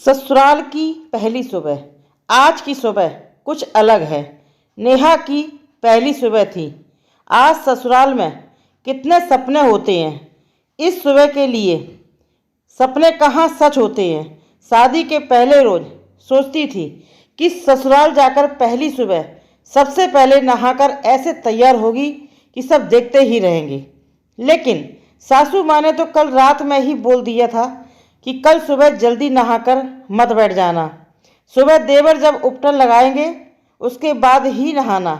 ससुराल की पहली सुबह। आज की सुबह कुछ अलग है। नेहा की पहली सुबह थी। आज ससुराल में कितने सपने होते हैं इस सुबह के लिए। सपने कहाँ सच होते हैं। शादी के पहले रोज सोचती थी कि ससुराल जाकर पहली सुबह सबसे पहले नहाकर ऐसे तैयार होगी कि सब देखते ही रहेंगे। लेकिन सासू माँ ने तो कल रात में ही बोल दिया था कि कल सुबह जल्दी नहाकर मत बैठ जाना। सुबह देवर जब उपटन लगाएंगे उसके बाद ही नहाना।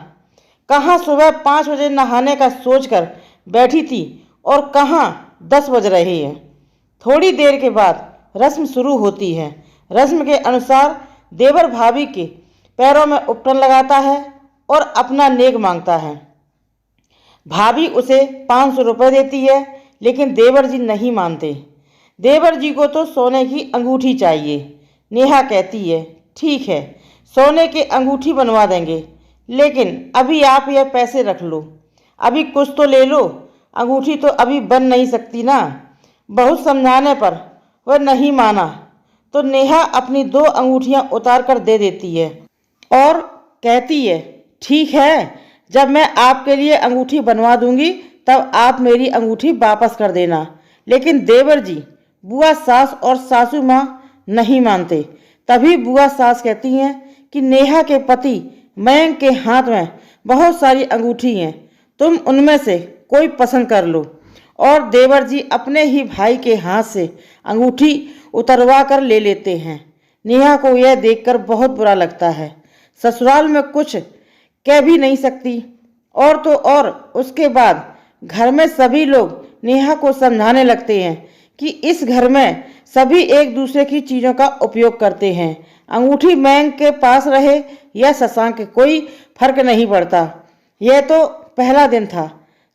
कहाँ सुबह 5 बजे नहाने का सोचकर बैठी थी और कहाँ 10 बज रहे हैं। थोड़ी देर के बाद रस्म शुरू होती है। रस्म के अनुसार देवर भाभी के पैरों में उपटन लगाता है और अपना नेक मांगता है। भाभी उसे 500 रुपये देती है, लेकिन देवर जी नहीं मानते। देवर जी को तो सोने की अंगूठी चाहिए। नेहा कहती है, ठीक है, सोने की अंगूठी बनवा देंगे, लेकिन अभी आप यह पैसे रख लो, अभी कुछ तो ले लो, अंगूठी तो अभी बन नहीं सकती ना। बहुत समझाने पर वह नहीं माना तो नेहा अपनी 2 अंगूठियां उतार कर दे देती है और कहती है, ठीक है, जब मैं आपके लिए अंगूठी बनवा दूंगी तब आप मेरी अंगूठी वापस कर देना। लेकिन देवर जी, बुआ सास और सासू माँ नहीं मानते। तभी बुआ सास कहती हैं कि नेहा के पति मयंक के हाथ में बहुत सारी अंगूठी हैं, तुम उनमें से कोई पसंद कर लो। और देवर जी अपने ही भाई के हाथ से अंगूठी उतरवा कर ले लेते हैं। नेहा को यह देखकर बहुत बुरा लगता है। ससुराल में कुछ कह भी नहीं सकती। और तो और उसके बाद घर में सभी लोग नेहा को समझाने लगते हैं कि इस घर में सभी एक दूसरे की चीज़ों का उपयोग करते हैं। अंगूठी मयंक के पास रहे या शशांक के, कोई फर्क नहीं पड़ता। यह तो पहला दिन था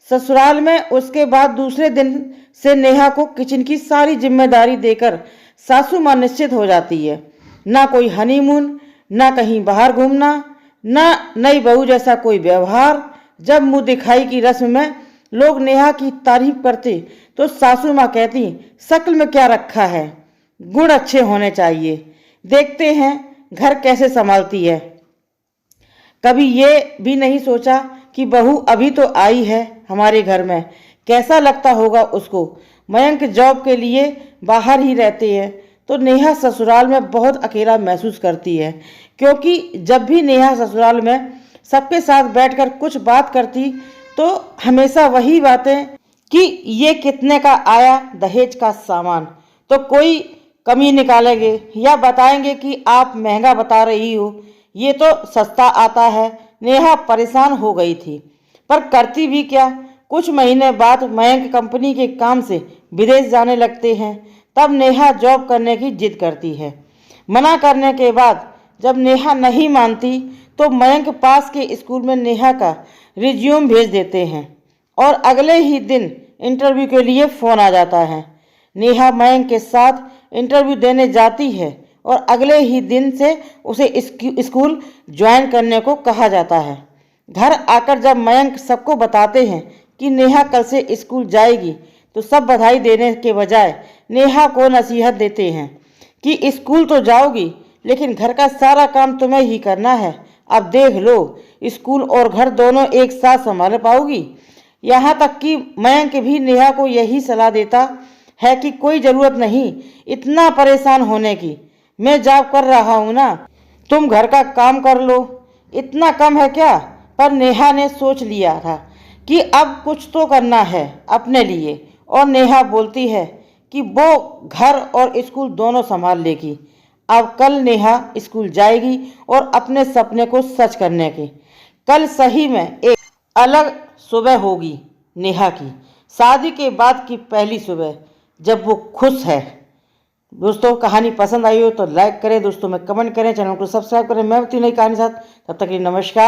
ससुराल में। उसके बाद दूसरे दिन से नेहा को किचन की सारी जिम्मेदारी देकर सासू माँ निश्चित हो जाती है। ना कोई हनीमून, ना कहीं बाहर घूमना, ना नई बहू जैसा कोई व्यवहार। जब मुंह दिखाई की रस्म में लोग नेहा की तारीफ करते तो सासू माँ कहती, शक्ल में क्या रखा है, गुण अच्छे होने चाहिए। देखते हैं घर कैसे संभालती है। कभी ये भी नहीं सोचा कि बहू अभी तो आई है हमारे घर में, कैसा लगता होगा उसको। मयंक जॉब के लिए बाहर ही रहते हैं तो नेहा ससुराल में बहुत अकेला महसूस करती है, क्योंकि जब भी नेहा ससुराल में सबके साथ बैठकर कुछ बात करती तो हमेशा वही बातें कि ये कितने का आया दहेज का सामान, तो कोई कमी निकालेंगे या बताएंगे कि आप महंगा बता रही हो, ये तो सस्ता आता है। नेहा परेशान हो गई थी, पर करती भी क्या। कुछ महीने बाद मयंक कंपनी के काम से विदेश जाने लगते हैं। तब नेहा जॉब करने की जिद करती है। मना करने के बाद जब नेहा नहीं मानती तो मयंक पास के स्कूल में नेहा का रिज्यूम भेज देते हैं और अगले ही दिन इंटरव्यू के लिए फ़ोन आ जाता है। नेहा मयंक के साथ इंटरव्यू देने जाती है और अगले ही दिन से उसे स्कूल ज्वाइन करने को कहा जाता है। घर आकर जब मयंक सबको बताते हैं कि नेहा कल से स्कूल जाएगी तो सब बधाई देने के बजाय नेहा को नसीहत देते हैं कि स्कूल तो जाओगी, लेकिन घर का सारा काम तुम्हें ही करना है। अब देख लो, स्कूल और घर दोनों एक साथ संभाल पाओगी। यहाँ तक कि मयंक भी नेहा को यही सलाह देता है कि कोई ज़रूरत नहीं इतना परेशान होने की, मैं जॉब कर रहा हूँ ना, तुम घर का काम कर लो, इतना कम है क्या। पर नेहा ने सोच लिया था कि अब कुछ तो करना है अपने लिए, और नेहा बोलती है कि वो घर और स्कूल दोनों संभाल लेगी। अब कल नेहा स्कूल जाएगी और अपने सपने को सच करने की। कल सही में एक अलग सुबह होगी नेहा की, शादी के बाद की पहली सुबह, जब वो खुश है। दोस्तों, कहानी पसंद आई हो तो लाइक करें, दोस्तों में कमेंट करें, चैनल को सब्सक्राइब करें। मैं होती नई कहानी साथ, तब तक के लिए नमस्कार।